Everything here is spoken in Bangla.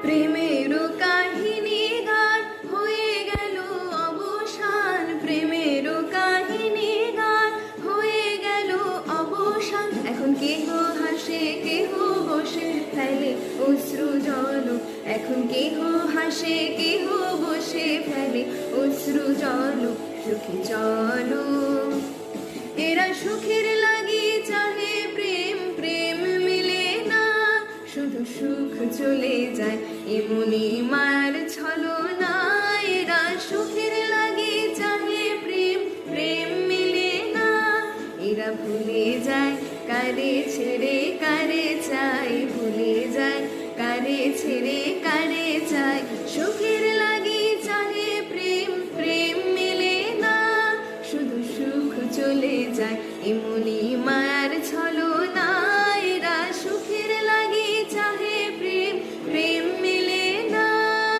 প্রেমের কাহিনী গান হয়ে গেল অবসান, প্রেমের কাহিনী গান হয়ে গেল অবসান। এখন কেহ হাসে কেহ বসে ফেলে অশ্রু জল, এখন কেহ হাসে কেহ বসে ফেলে অশ্রু জল। সুখে চলো এরা সুখের লাগি চাহে প্রেম, প্রেম মিলে না, শুধু সুখ চলে যায় এমনি মার ছলনা। এরা সুখের লাগি চাহে প্রেম, প্রেম মিলে না, এরা ভুলে যায় কারে ছেড়ে কারে চাই, ভুলে যায় কারে ছেড়ে কারে চাই। সুখের